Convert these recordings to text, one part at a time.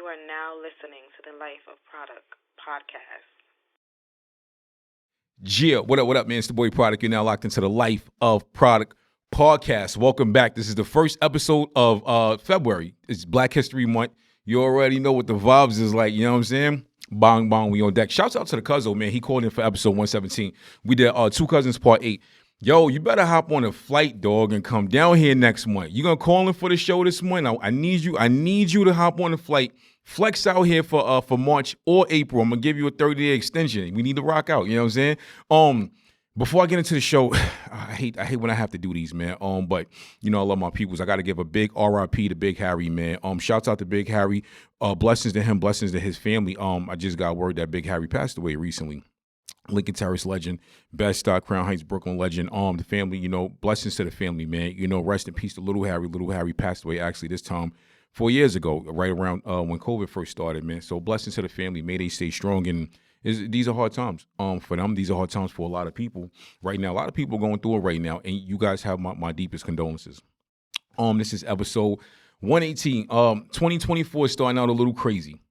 are now listening to the Life of Produk Podcast. Yeah, what up, man? It's the boy Product. You're now locked into the Life of Product Podcast. Welcome back. This is the first episode of February. It's Black History Month. You already know what the vibes is like, you know what I'm saying? Bong, bong, we on deck. Shouts out to the Cuzzo, man. He called in for episode 117. We did Two Cousins Part 8. Yo, you better hop on a flight, dog, and come down here next month. You gonna call in for the show this month? I need you to hop on the flight. Flex out here for March or April. I'm gonna give you a 30-day extension. We need to rock out. You know what I'm saying? Before I get into the show, I hate when I have to do these, man. But you know I love my peoples. I got to give a big RIP to Big Harry, man. Shouts out to Big Harry. Blessings to him. Blessings to his family. I just got word that Big Harry passed away recently. Lincoln Terrace legend, best Crown Heights, Brooklyn legend. The family, you know, blessings to the family, man. You know, rest in peace to Little Harry. Little Harry passed away actually this time 4 years ago, right around when COVID first started, man. So blessings to the family. May they stay strong. And these are hard times for them. These are hard times for a lot of people right now. A lot of people are going through it right now. And you guys have my deepest condolences. This is episode 118. 2024 is starting out a little crazy.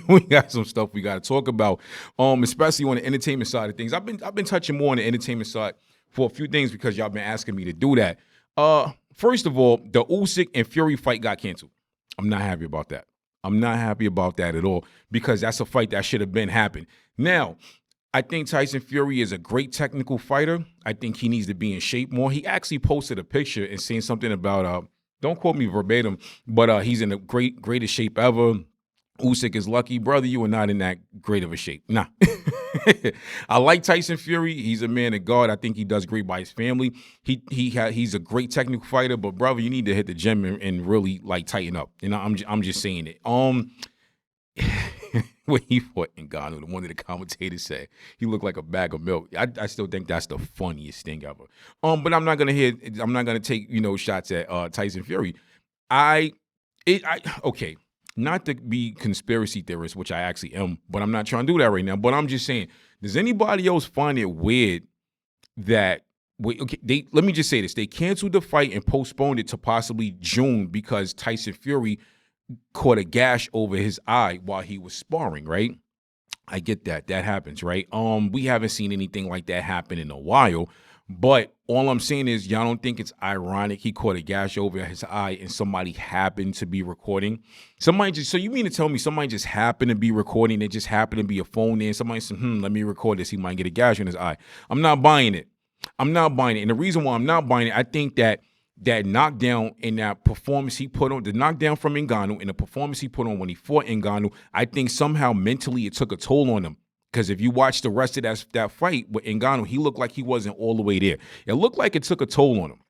We got some stuff we got to talk about, especially on the entertainment side of things. I've been touching more on the entertainment side for a few things because y'all been asking me to do that. First of all, the Usyk and Fury fight got canceled. I'm not happy about that. I'm not happy about that at all because that's a fight that should have been happened. Now, I think Tyson Fury is a great technical fighter. I think he needs to be in shape more. He actually posted a picture and saying something about, don't quote me verbatim, but he's in the greatest shape ever. Usyk is lucky. Brother, you are not in that great of a shape. Nah. I like Tyson Fury. He's a man of God. I think he does great by his family. He's a great technical fighter, but brother, you need to hit the gym and really like tighten up. You know, I'm just saying it. When he fought Ngannou, one of the commentators said he looked like a bag of milk. I still think that's the funniest thing ever. But I'm not gonna take, you know, shots at Tyson Fury. Okay. Not to be conspiracy theorist, which I actually am, but I'm not trying to do that right now. But I'm just saying, does anybody else find it weird that let me just say this. They canceled the fight and postponed it to possibly June because Tyson Fury caught a gash over his eye while he was sparring, right? I get that. That happens, right? We haven't seen anything like that happen in a while. But all I'm saying is y'all don't think it's ironic he caught a gash over his eye and somebody happened to be recording? So you mean to tell me somebody just happened to be recording, it just happened to be a phone there, and somebody said, let me record this, he might get a gash in his eye. I'm not buying it. And the reason why I'm not buying it, I think that knockdown and that performance he put on, the knockdown from Ngannou and the performance he put on when he fought Ngannou, I think somehow mentally it took a toll on him. Because if you watch the rest of that fight with Ngannou, he looked like he wasn't all the way there. It looked like it took a toll on him,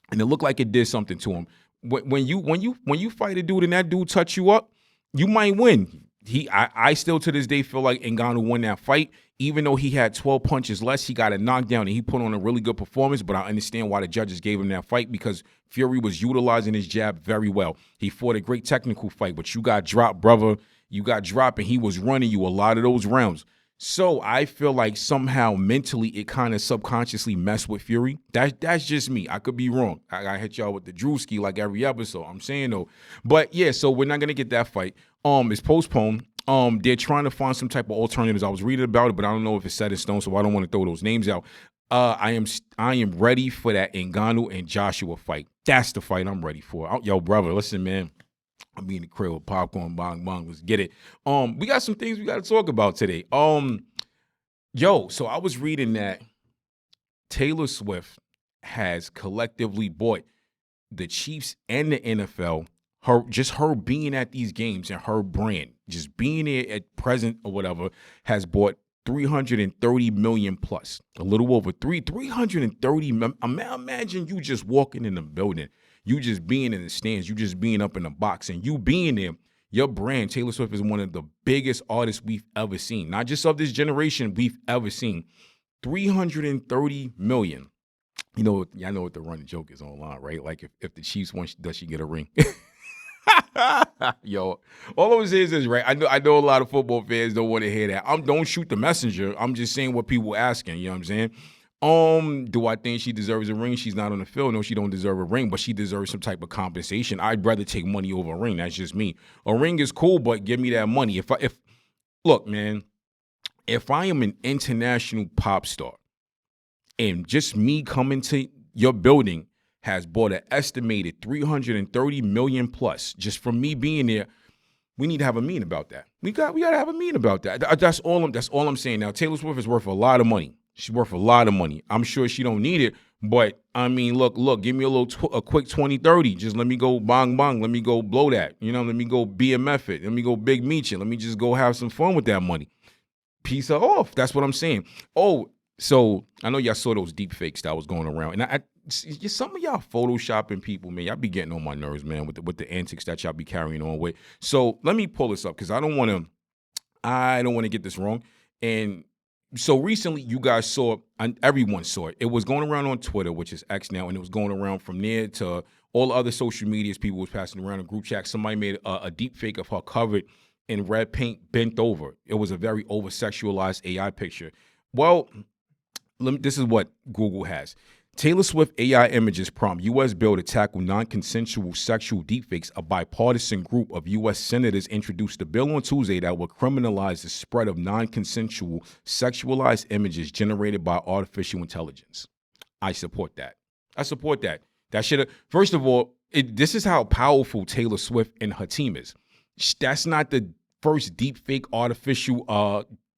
and it looked like it did something to him. When you fight a dude and that dude touch you up, you might win. I still to this day feel like Ngannou won that fight, even though he had 12 punches less. He got a knockdown and he put on a really good performance. But I understand why the judges gave him that fight because Fury was utilizing his jab very well. He fought a great technical fight, but you got dropped, brother. You got dropped, and he was running you a lot of those rounds. So I feel like somehow mentally it kind of subconsciously messed with Fury. That's just me. I could be wrong. I hit y'all with the Drewski like every episode. I'm saying though. But yeah, so we're not gonna get that fight. It's postponed. They're trying to find some type of alternatives. I was reading about it, but I don't know if it's set in stone, so I don't want to throw those names out. I am ready for that Ngannou and Joshua fight. That's the fight I'm ready for. Yo, brother, listen, man. I'll be in the crib with popcorn, bong, bong. Let's get it. We got some things we got to talk about today. So I was reading that Taylor Swift has collectively bought the Chiefs and the NFL. Her being at these games and her brand, just being there at present or whatever, has bought 330 million plus, a little over 330. Imagine you just walking in the building. You just being in the stands, you just being up in the box, and you being there, your brand, Taylor Swift, is one of the biggest artists we've ever seen. Not just of this generation, we've ever seen. 330 million. You know, y'all know what the running joke is online, right? Like if the Chiefs won, does she get a ring? Yo, all I was saying is right. I know a lot of football fans don't want to hear that. Don't shoot the messenger. I'm just saying what people are asking. You know what I'm saying? Do I think she deserves a ring? She's not on the field. No, she don't deserve a ring, but she deserves some type of compensation. I'd rather take money over a ring. That's just me. A ring is cool, but give me that money. Look, man, if I am an international pop star and just me coming to your building has bought an estimated $330 million plus just from me being there, we need to have a meeting about that. We got to have a meeting about that. That's all I'm saying. Now, Taylor Swift is worth a lot of money. She's worth a lot of money. I'm sure she don't need it, but I mean, look, give me a quick 20-30. Just let me go bong bong. Let me go blow that. Let me go BMF it. Let me go big meet you. Let me just go have some fun with that money. Piece her off. That's what I'm saying. Oh, so I know y'all saw those deep fakes that was going around, and some of y'all photoshopping people, man, y'all be getting on my nerves, man, with the antics that y'all be carrying on with. So let me pull this up because I don't want to get this wrong. And so recently, you guys saw, and everyone saw it. It was going around on Twitter, which is X now, and it was going around from there to all the other social medias. People was passing around in group chat. Somebody made a deep fake of her covered in red paint, bent over. It was a very over-sexualized AI picture. Well, this is what Google has. Taylor Swift AI images prompt U.S. bill to tackle non-consensual sexual deepfakes. A bipartisan group of U.S. senators introduced a bill on Tuesday that will criminalize the spread of non-consensual sexualized images generated by artificial intelligence. I support that. That should have, first of all, this is how powerful Taylor Swift and her team is. That's not the first deepfake artificial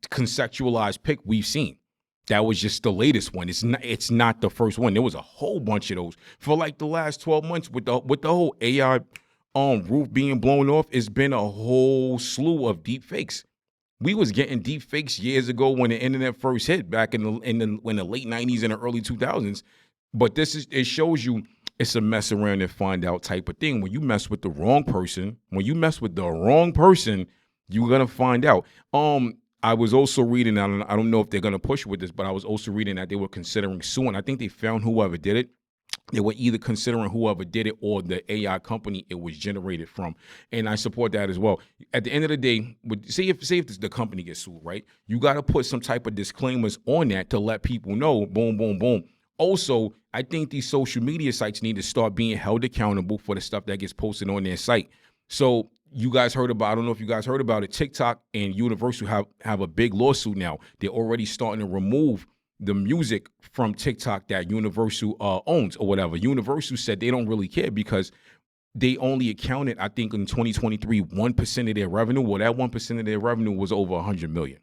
conceptualized pic we've seen. That was just the latest one. It's not the first one. There was a whole bunch of those for like the last 12 months with the whole AI roof being blown off. It's been a whole slew of deep fakes. We was getting deep fakes years ago when the internet first hit back in the late 90s and the early 2000s. But it shows you it's a mess around and find out type of thing. When you mess with the wrong person, you're gonna find out. I was also reading, I don't know if they're going to push with this, but I was also reading that they were considering suing. I think they found whoever did it. They were either considering whoever did it or the AI company it was generated from. And I support that as well. At the end of the day, say if the company gets sued, right? You got to put some type of disclaimers on that to let people know, boom, boom, boom. Also, I think these social media sites need to start being held accountable for the stuff that gets posted on their site. So you guys heard about, I don't know if you guys heard about it, TikTok and Universal have a big lawsuit now. They're already starting to remove the music from TikTok that Universal owns or whatever. Universal said they don't really care because they only accounted, I think in 2023, 1% of their revenue. Well, that 1% of their revenue was over 100 million.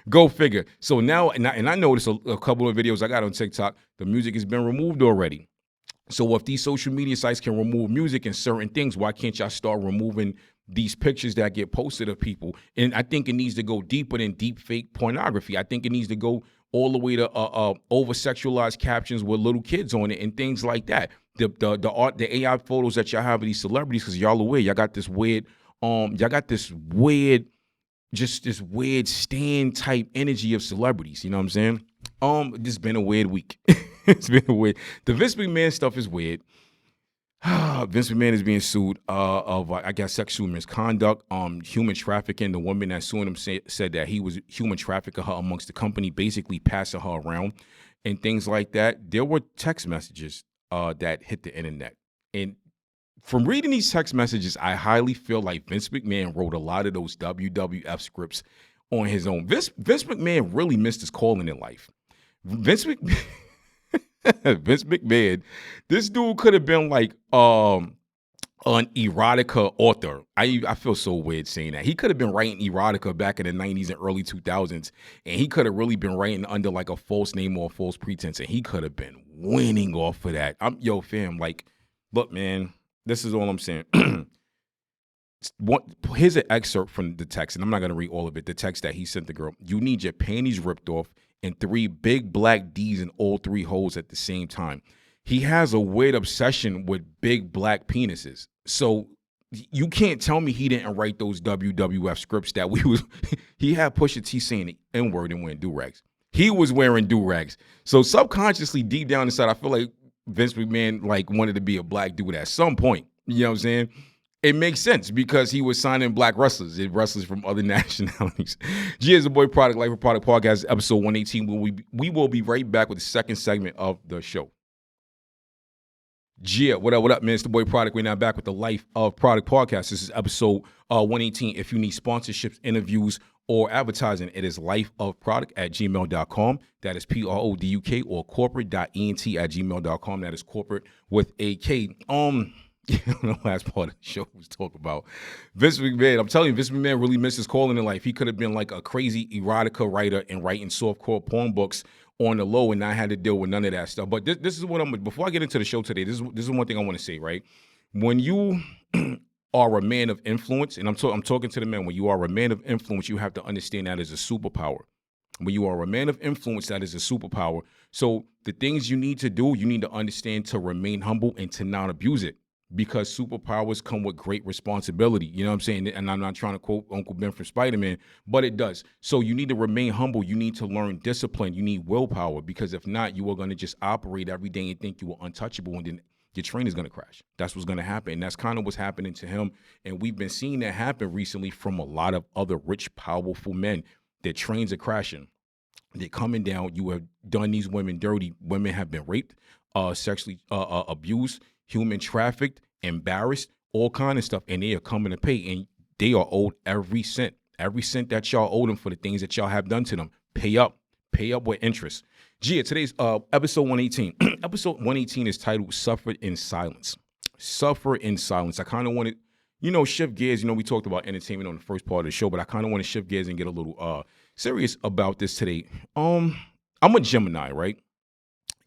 Go figure. So now, and I noticed a couple of videos I got on TikTok, the music has been removed already. So if these social media sites can remove music and certain things, why can't y'all start removing these pictures that get posted of people? And I think it needs to go deeper than deep fake pornography. I think it needs to go all the way to over-sexualized captions with little kids on it and things like that. The AI photos that y'all have of these celebrities, because y'all aware, y'all got this weird, just this weird stand type energy of celebrities. You know what I'm saying? This has been a weird week. It's been weird. The Vince McMahon stuff is weird. Vince McMahon is being sued of, I guess, sexual misconduct, human trafficking. The woman that sued him said that he was human trafficking her amongst the company, basically passing her around and things like that. There were text messages that hit the internet. And from reading these text messages, I highly feel like Vince McMahon wrote a lot of those WWF scripts on his own. Vince McMahon really missed his calling in life. Vince McMahon, this dude could have been like an erotica author. I feel so weird saying that. He could have been writing erotica back in the 90s and early 2000s, and he could have really been writing under like a false name or a false pretense, and he could have been winning off of that. Fam, like, look, man, this is all I'm saying. Here's an excerpt from the text, and I'm not going to read all of it, the text that he sent the girl. You need your panties ripped off and 3 big black D's in all 3 holes at the same time. He has a weird obsession with big black penises. So you can't tell me he didn't write those WWF scripts that he had Pusha T saying the N-word and wearing do-rags. He was wearing do-rags. So subconsciously, deep down inside, I feel like Vince McMahon like wanted to be a black dude at some point. You know what I'm saying? It makes sense because he was signing black wrestlers and wrestlers from other nationalities. G is the Boy Product, Life of Product Podcast, episode 118. We will be right back with the second segment of the show. Yeah, what up, man? It's the Boy Product. We're now back with the Life of Product Podcast. This is episode 118. If you need sponsorships, interviews, or advertising, it is lifeofproduct@gmail.com. That is PRODUK, or Korporate.Ent @gmail.com. That is corporate with a K. The last part of the show was talking about Vince McMahon. I'm telling you, Vince McMahon really missed his calling in life. He could have been like a crazy erotica writer and writing softcore porn books on the low and not had to deal with none of that stuff. But this is what before I get into the show today, this is one thing I want to say, right? When you are a man of influence, and I'm talking to the men, when you are a man of influence, you have to understand that as a superpower. When you are a man of influence, that is a superpower. So the things you need to do, you need to understand to remain humble and to not abuse it. Because superpowers come with great responsibility. You know what I'm saying? And I'm not trying to quote Uncle Ben from Spider-Man, but it does. So you need to remain humble. You need to learn discipline. You need willpower, because if not, you are going to just operate every day and think you are untouchable, and then your train is going to crash. That's what's going to happen. And that's kind of what's happening to him. And we've been seeing that happen recently from a lot of other rich, powerful men. Their trains are crashing. They're coming down. You have done these women dirty. Women have been raped, sexually abused, human trafficked, embarrassed, all kind of stuff, and they are coming to pay, and they are owed every cent that y'all owe them for the things that y'all have done to them. Pay up with interest. Gia, today's episode 118. Episode 118 is titled "Suffer in Silence." Suffer in silence. I kind of want to, shift gears. We talked about entertainment on the first part of the show, but I kind of want to shift gears and get a little serious about this today. I'm a Gemini, right?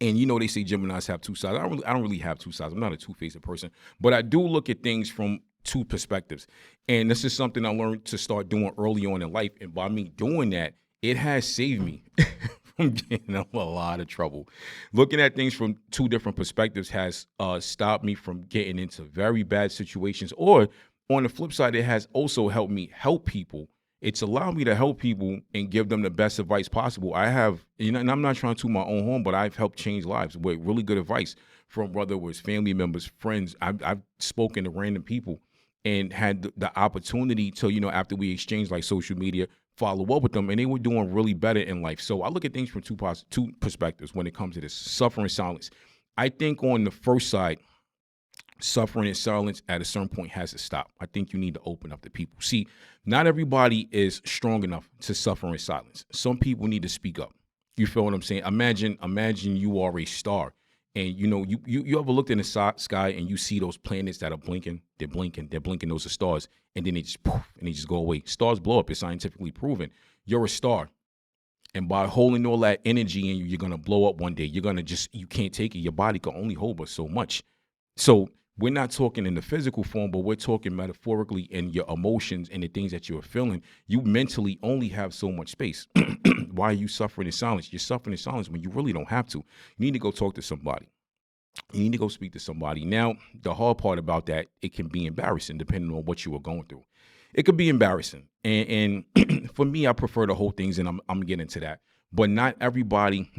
And they say Geminis have two sides. I don't really have two sides. I'm not a two-faced person, but I do look at things from two perspectives. And this is something I learned to start doing early on in life. And by me doing that, it has saved me from getting in a lot of trouble. Looking at things from two different perspectives has stopped me from getting into very bad situations. Or on the flip side, it has also helped me help people. It's allowed me to help people and give them the best advice possible. I have, and I'm not trying to toot my own horn, but I've helped change lives with really good advice from whether it was family members, friends. I've spoken to random people and had the opportunity to, after we exchanged like social media, follow up with them, and they were doing really better in life. So I look at things from two perspectives when it comes to this suffering silence. I think on the first side, suffering in silence at a certain point has to stop. I think you need to open up to people. See, not everybody is strong enough to suffer in silence. Some people need to speak up. You feel what I'm saying? Imagine you are a star, and you ever looked in the sky and you see those planets that are blinking? They're blinking. Those are stars, and then they just poof, and they just go away. Stars blow up. It's scientifically proven. You're a star. And by holding all that energy in you, you're going to blow up one day. You can't take it. Your body can only hold but so much. So we're not talking in the physical form, but we're talking metaphorically in your emotions and the things that you're feeling. You mentally only have so much space. Why are you suffering in silence? You're suffering in silence when you really don't have to. You need to go talk to somebody. You need to go speak to somebody. Now, the hard part about that, it can be embarrassing depending on what you are going through. It could be embarrassing. And for me, I prefer to hold things, and I'm getting into that. But not everybody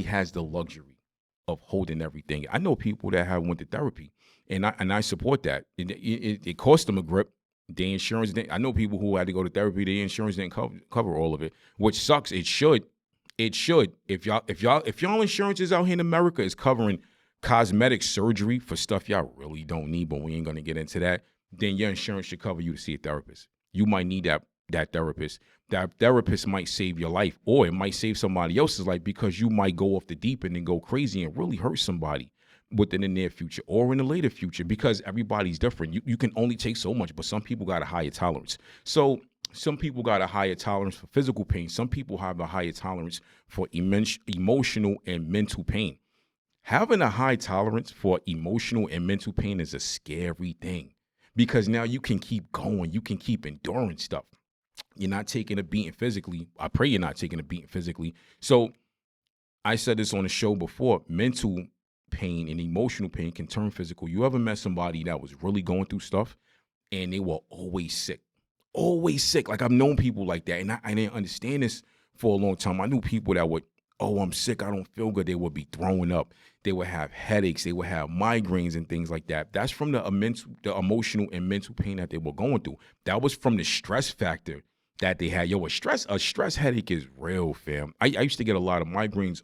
has the luxury of holding everything. I know people that have went to therapy. And I support that. It cost them a grip. The insurance didn't. I know people who had to go to therapy. The insurance didn't cover all of it, which sucks. It should. If y'all insurances out here in America is covering cosmetic surgery for stuff y'all really don't need, but we ain't gonna get into that, then your insurance should cover you to see a therapist. You might need that therapist. That therapist might save your life, or it might save somebody else's life, because you might go off the deep end and go crazy and really hurt somebody within the near future or in the later future, because everybody's different. You can only take so much, but some people got a higher tolerance. So some people got a higher tolerance for physical pain. Some people have a higher tolerance for emotional and mental pain. Having a high tolerance for emotional and mental pain is a scary thing, because now you can keep going. You can keep enduring stuff. You're not taking a beating physically. I pray you're not taking a beating physically. So I said this on the show before, mental pain and emotional pain can turn physical. You ever met somebody that was really going through stuff and they were always sick? Always sick. Like, I've known people like that, and I didn't understand this for a long time. I knew people that would oh, I'm sick, I don't feel good, they would be throwing up. They would have headaches. They would have migraines and things like that. That's from the emotional and mental pain that they were going through. That was from the stress factor that they had. Yo, a stress headache is real, fam. I used to get a lot of migraines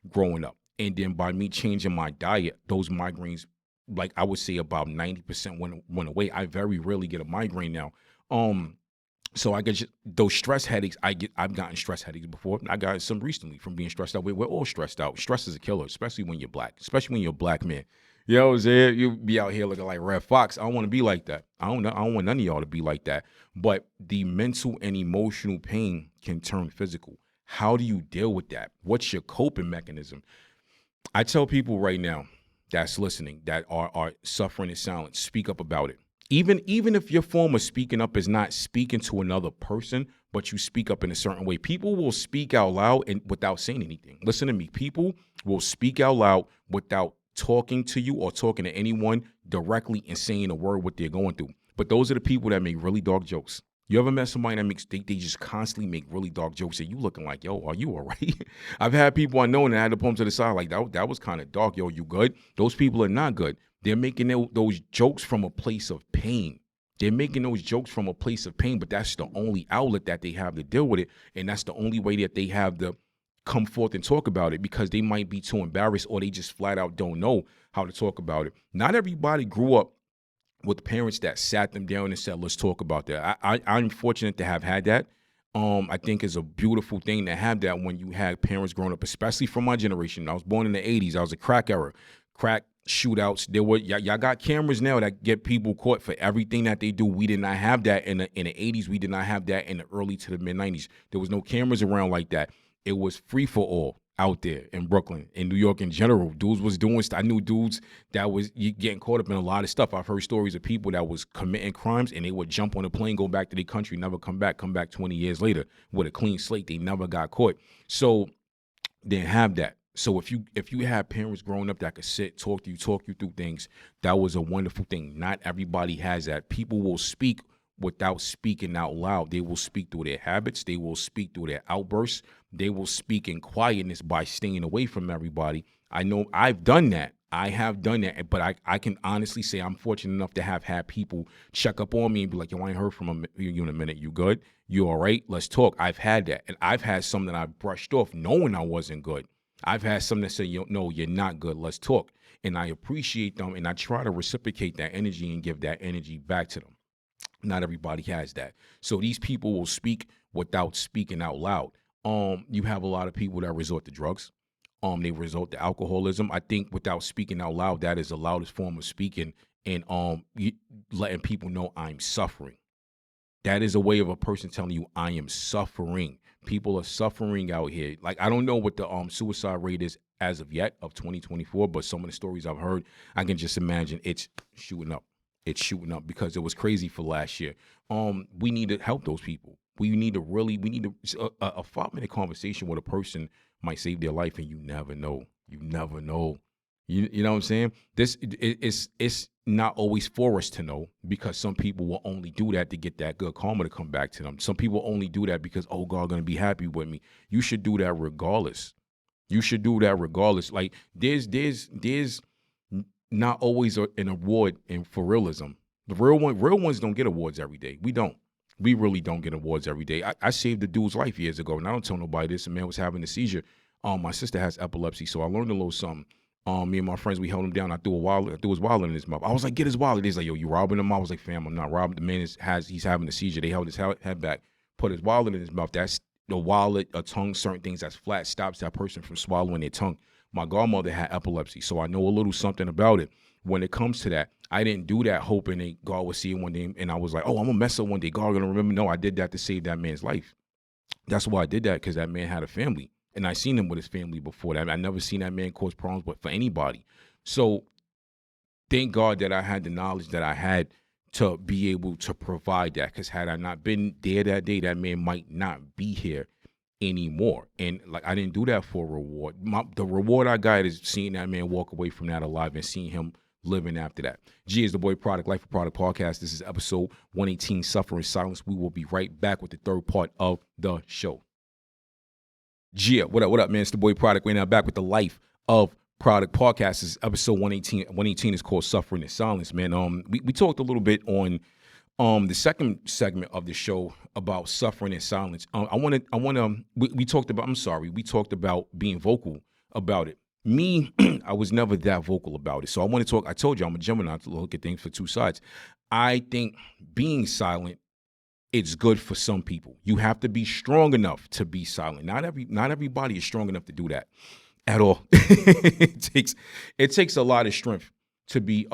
growing up. And then by me changing my diet, those migraines, like I would say about 90% went away. I very rarely get a migraine now. So I get those stress headaches. I've gotten stress headaches before. I got some recently from being stressed out. We're all stressed out. Stress is a killer, especially when you're black, especially when you're a black man. You know what I'm saying? You be out here looking like Red Fox. I don't want to be like that. I don't want none of y'all to be like that. But the mental and emotional pain can turn physical. How do you deal with that? What's your coping mechanism? I tell people right now that's listening, that are suffering in silence, speak up about it. Even if your form of speaking up is not speaking to another person, but you speak up in a certain way, people will speak out loud and without saying anything. Listen to me. People will speak out loud without talking to you or talking to anyone directly and saying a word what they're going through. But those are the people that make really dark jokes. You ever met somebody that they just constantly make really dark jokes and you looking like, yo, are you all right? I've had people I know and I had to pull them to the side like, that was kind of dark. Yo, you good? Those people are not good. They're making those jokes from a place of pain. They're making those jokes from a place of pain, but that's the only outlet that they have to deal with it. And that's the only way that they have to come forth and talk about it, because they might be too embarrassed or they just flat out don't know how to talk about it. Not everybody grew up with parents that sat them down and said, let's talk about that. I'm fortunate to have had that. I think it's a beautiful thing to have that when you had parents growing up, especially from my generation. I was born in the 80s. I was a crack era. Crack shootouts. There were y'all got cameras now that get people caught for everything that they do. We did not have that in the 80s. We did not have that in the early to the mid 90s. There was no cameras around like that. It was free for all out there in Brooklyn, in New York in general. Dudes was doing stuff. I knew dudes that was getting caught up in a lot of stuff. I've heard stories of people that was committing crimes and they would jump on a plane, go back to their country, never come back 20 years later with a clean slate. They never got caught. So they didn't have that. So if you have parents growing up that could sit, talk you through things, that was a wonderful thing. Not everybody has that. People will speak without speaking out loud. They will speak through their habits. They will speak through their outbursts. They will speak in quietness by staying away from everybody. I know I've done that. I have done that, but I can honestly say I'm fortunate enough to have had people check up on me and be like, yo, I ain't heard from you in a minute. You good? You all right? Let's talk. I've had that. And I've had some that I brushed off knowing I wasn't good. I've had some that say, yo, no, you're not good. Let's talk. And I appreciate them, and I try to reciprocate that energy and give that energy back to them. Not everybody has that. So these people will speak without speaking out loud. You have a lot of people that resort to drugs. They resort to alcoholism. I think without speaking out loud, that is the loudest form of speaking, and letting people know I'm suffering. That is a way of a person telling you I am suffering. People are suffering out here. Like, I don't know what the suicide rate is as of yet of 2024, but some of the stories I've heard, I can just imagine it's shooting up. It's shooting up because it was crazy for last year. We need to help those people. We need a 5-minute conversation with a person might save their life, and you never know. You never know. You know what I'm saying? It's not always for us to know, because some people will only do that to get that good karma to come back to them. Some people only do that because, oh, God going to be happy with me. You should do that regardless. You should do that regardless. Like, there's not always an award for realism. The real ones don't get awards every day. We don't. We really don't get awards every day. I saved a dude's life years ago, and I don't tell nobody this. A man was having a seizure. My sister has epilepsy, so I learned a little something. Me and my friends, we held him down. I threw his wallet in his mouth. I was like, get his wallet. He's like, yo, you robbing him? I was like, fam, I'm not robbing. The man he's having a seizure. They held his head back, put his wallet in his mouth. That's the wallet, a tongue, certain things that's flat stops that person from swallowing their tongue. My godmother had epilepsy, so I know a little something about it. When it comes to that, I didn't do that hoping that God would see it one day, and I was like, oh, I'm going to mess up one day. God going to remember. No, I did that to save that man's life. That's why I did that, because that man had a family, and I seen him with his family before that. I never seen that man cause problems, but for anybody. So thank God that I had the knowledge that I had to be able to provide that, because had I not been there that day, that man might not be here anymore. And like, I didn't do that for a reward. The reward I got is seeing that man walk away from that alive and seeing him living after that. G is the boy product, Life of Produk Podcast. This is episode 118, Suffer in Silence. We will be right back with the third part of the show. Gia, what up, man? It's the boy Product. We're now back with the Life of Product Podcast. This is episode 118. 118 is called Suffering in Silence, man. We talked a little bit on the second segment of the show about suffering in silence. We talked about being vocal about it. Me, I was never that vocal about it. So I want to talk. I told you I'm a Gemini to look at things for two sides. I think being silent, it's good for some people. You have to be strong enough to be silent. Not everybody is strong enough to do that at all. It takes a lot of strength to be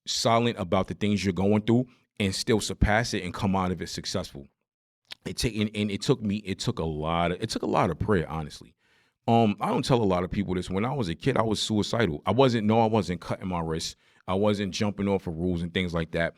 silent about the things you're going through and still surpass it and come out of it successful. It took a lot of prayer, honestly. I don't tell a lot of people this. When I was a kid, I was suicidal. I wasn't cutting my wrists. I wasn't jumping off of rules and things like that.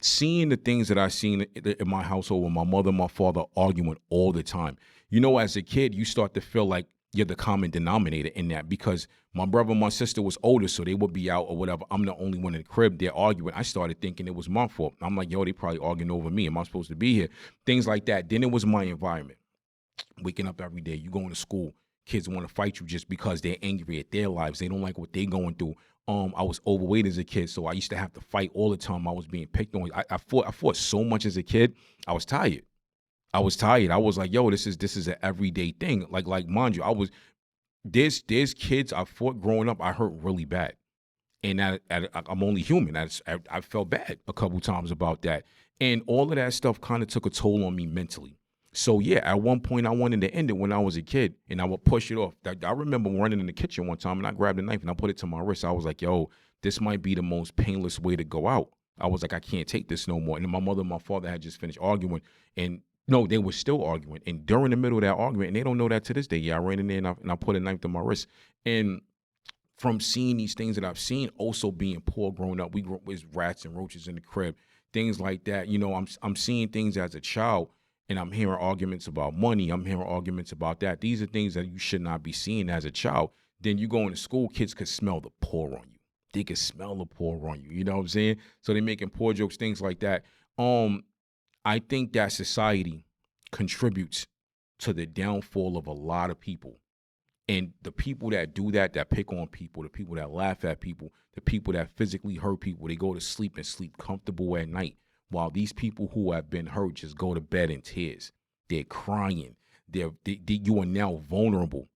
Seeing the things that I seen in my household with my mother and my father arguing all the time. You know, as a kid, you start to feel like you're the common denominator in that because my brother and my sister was older, so they would be out or whatever. I'm the only one in the crib. They're arguing. I started thinking it was my fault. I'm like, yo, they probably arguing over me. Am I supposed to be here? Things like that. Then it was my environment. Waking up every day, you going to school. Kids want to fight you just because they're angry at their lives. They don't like what they're going through. I was overweight as a kid, so I used to have to fight all the time. I was being picked on. I fought so much as a kid. I was tired. I was like, yo, this is an everyday thing. Like mind you, there's kids I fought growing up. I hurt really bad, and I'm only human. I felt bad a couple times about that, and all of that stuff kind of took a toll on me mentally. So yeah, at one point I wanted to end it when I was a kid, and I would push it off. I remember running in the kitchen one time, and I grabbed a knife and I put it to my wrist. I was like, yo, this might be the most painless way to go out. I was like, I can't take this no more. And then my mother and my father had just finished arguing, and no, they were still arguing. And during the middle of that argument, and they don't know that to this day, yeah, I ran in there and I put a knife to my wrist. And from seeing these things that I've seen, also being poor growing up, we grew up with rats and roaches in the crib, things like that. You know, I'm seeing things as a child. And I'm hearing arguments about money. I'm hearing arguments about that. These are things that you should not be seeing as a child. Then you go into school, kids could smell the poor on you. They could smell the poor on you. You know what I'm saying? So they're making poor jokes, things like that. I think that society contributes to the downfall of a lot of people. And the people that do that pick on people, the people that laugh at people, the people that physically hurt people, they go to sleep and sleep comfortable at night. While these people who have been hurt just go to bed in tears. They're crying. You are now vulnerable.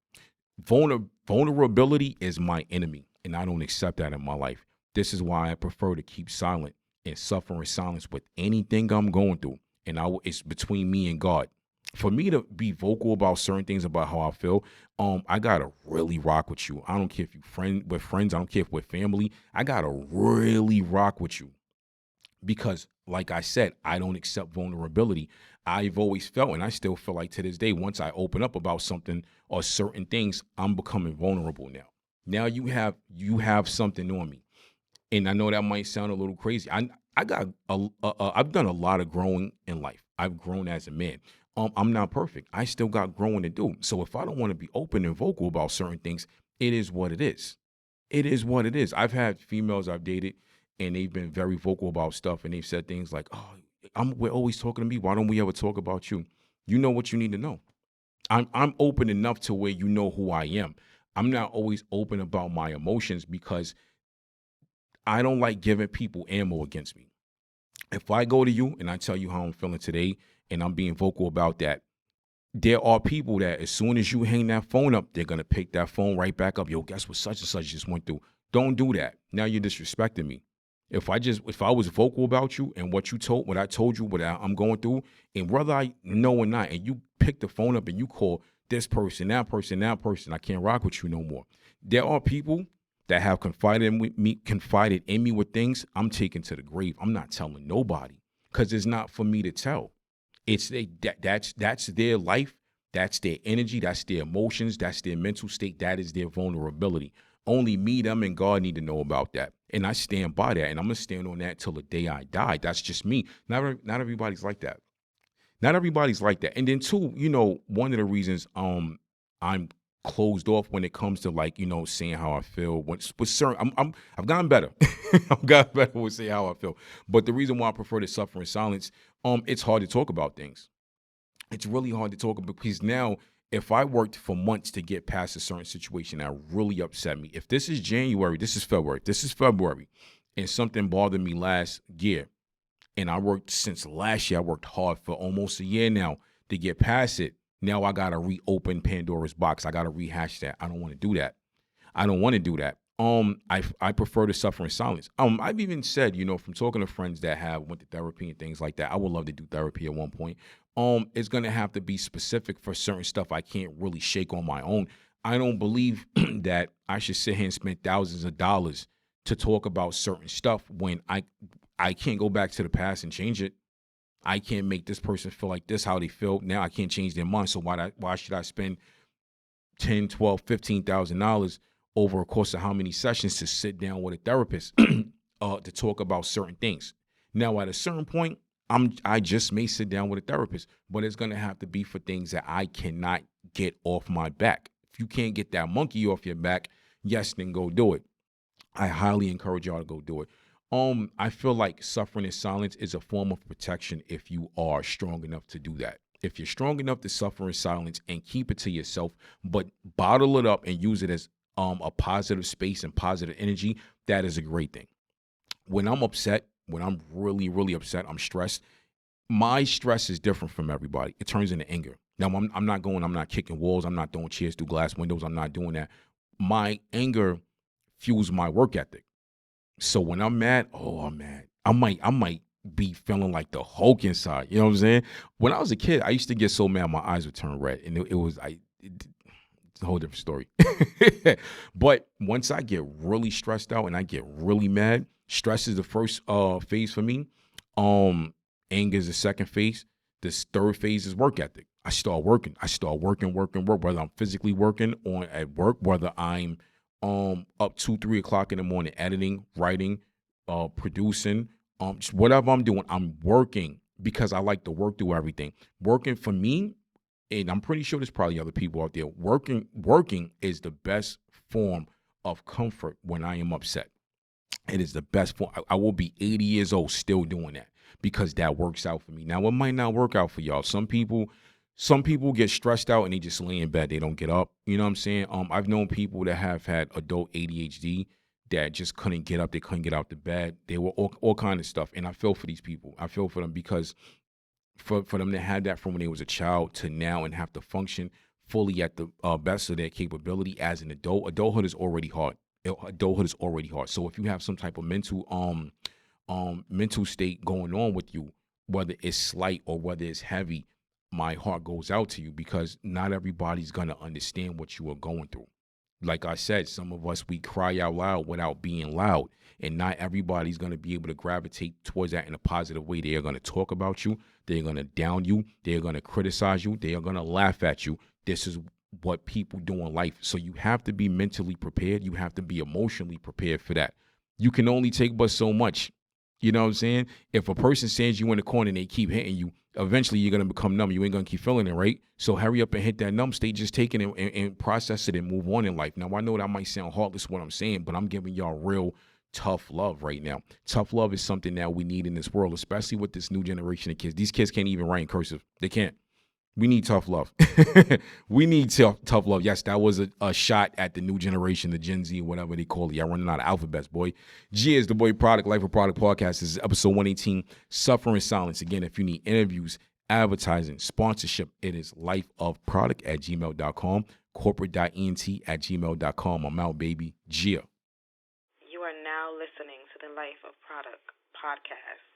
Vulnerability is my enemy, and I don't accept that in my life. This is why I prefer to keep silent and suffer in silence with anything I'm going through. And it's between me and God. For me to be vocal about certain things about how I feel, I gotta really rock with you. I don't care if we're friends. I don't care if we're family. I gotta really rock with you. Because, like I said, I don't accept vulnerability. I've always felt, and I still feel like to this day, once I open up about something or certain things, I'm becoming vulnerable now. Now you have something on me, and I know that might sound a little crazy. I've done a lot of growing in life. I've grown as a man. I'm not perfect. I still got growing to do. So if I don't want to be open and vocal about certain things, it is what it is. It is what it is. I've had females I've dated, and they've been very vocal about stuff, and they've said things like, oh, we're always talking to me. Why don't we ever talk about you? You know what you need to know. I'm open enough to where you know who I am. I'm not always open about my emotions because I don't like giving people ammo against me. If I go to you and I tell you how I'm feeling today and I'm being vocal about that, there are people that as soon as you hang that phone up, they're going to pick that phone right back up. Yo, guess what such and such just went through? Don't do that. Now you're disrespecting me. If I was vocal about you and what I told you, what I'm going through, and whether I know or not, and you pick the phone up and you call this person, that person, I can't rock with you no more. There are people that have confided in me with things I'm taking to the grave. I'm not telling nobody because it's not for me to tell. That's their life, that's their energy, that's their emotions, that's their mental state, that is their vulnerability. Only me, them, and God need to know about that. And I stand by that, and I'm going to stand on that till the day I die. That's just me. Not everybody's like that. Not everybody's like that. And then two, one of the reasons I'm closed off when it comes to saying how I feel. With certain, I've gotten better. I've gotten better with saying how I feel. But the reason why I prefer to suffer in silence, it's hard to talk about things. It's really hard to talk about because now if I worked for months to get past a certain situation that really upset me, if this is January, this is February, and something bothered me last year, and I worked since last year, I worked hard for almost a year now to get past it. Now I got to reopen Pandora's box. I got to rehash that. I don't want to do that. I prefer to suffer in silence. I've even said, from talking to friends that went to therapy and things like that, I would love to do therapy at one point. It's going to have to be specific for certain stuff I can't really shake on my own. I don't believe that I should sit here and spend thousands of dollars to talk about certain stuff when I can't go back to the past and change it. I can't make this person feel like this, how they feel. Now I can't change their mind. So why should I spend $10, $12, $15,000 over a course of how many sessions to sit down with a therapist to talk about certain things? Now, at a certain point, I just may sit down with a therapist, but it's going to have to be for things that I cannot get off my back. If you can't get that monkey off your back, yes, then go do it. I highly encourage y'all to go do it. I feel like suffering in silence is a form of protection if you are strong enough to do that. If you're strong enough to suffer in silence and keep it to yourself, but bottle it up and use it as a positive space and positive energy, that is a great thing. When I'm upset, when I'm really, really upset, I'm stressed. My stress is different from everybody. It turns into anger. Now, I'm not kicking walls. I'm not throwing chairs through glass windows. I'm not doing that. My anger fuels my work ethic. So when I'm mad, I'm mad. I might be feeling like the Hulk inside. You know what I'm saying? When I was a kid, I used to get so mad my eyes would turn red, and it's a whole different story. But once I get really stressed out and I get really mad, stress is the first phase for me. Anger is the second phase. This third phase is work ethic. I start working, whether I'm physically working on at work, whether I'm up 2, 3 o'clock in the morning, editing, writing, producing, just whatever I'm doing, I'm working because I like to work through everything. Working for me, and I'm pretty sure there's probably other people out there, working is the best form of comfort when I am upset. It is the best form. I will be 80 years old still doing that because that works out for me. Now, it might not work out for y'all. Some people get stressed out and they just lay in bed. They don't get up. You know what I'm saying? I've known people that have had adult ADHD that just couldn't get up. They couldn't get out the bed. They were all kind of stuff. And I feel for these people. I feel for them because for them to have that from when they was a child to now and have to function fully at the best of their capability as an adult, adulthood is already hard. So if you have some type of mental state going on with you, whether it's slight or whether it's heavy, my heart goes out to you because not everybody's going to understand what you are going through. Like I said, some of us, we cry out loud without being loud, and not everybody's going to be able to gravitate towards that in a positive way. They are going to talk about you. They're going to down you. They're going to criticize you. They are going to laugh at you. This is what people do in life. So you have to be mentally prepared. You have to be emotionally prepared for that. You can only take but so much. You know what I'm saying? If a person sends you in the corner and they keep hitting you, eventually you're going to become numb. You ain't going to keep feeling it, right? So hurry up and hit that numb state. Just take it and process it and move on in life. Now, I know that might sound heartless what I'm saying, but I'm giving y'all real tough love right now. Tough love is something that we need in this world, especially with this new generation of kids. These kids can't even write in cursive. They can't. We need tough love. We need tough love. Yes, that was a shot at the new generation, the Gen Z, whatever they call it. Y'all running out of alphabets, boy. G is the boy product, Life of Produk Podcast. This is episode 118, Suffer in Silence. Again, if you need interviews, advertising, sponsorship, it is lifeofproduct@gmail.com, Korporate.Ent@gmail.com. I'm out, baby. Gia. You are now listening to the Life of Produk Podcast.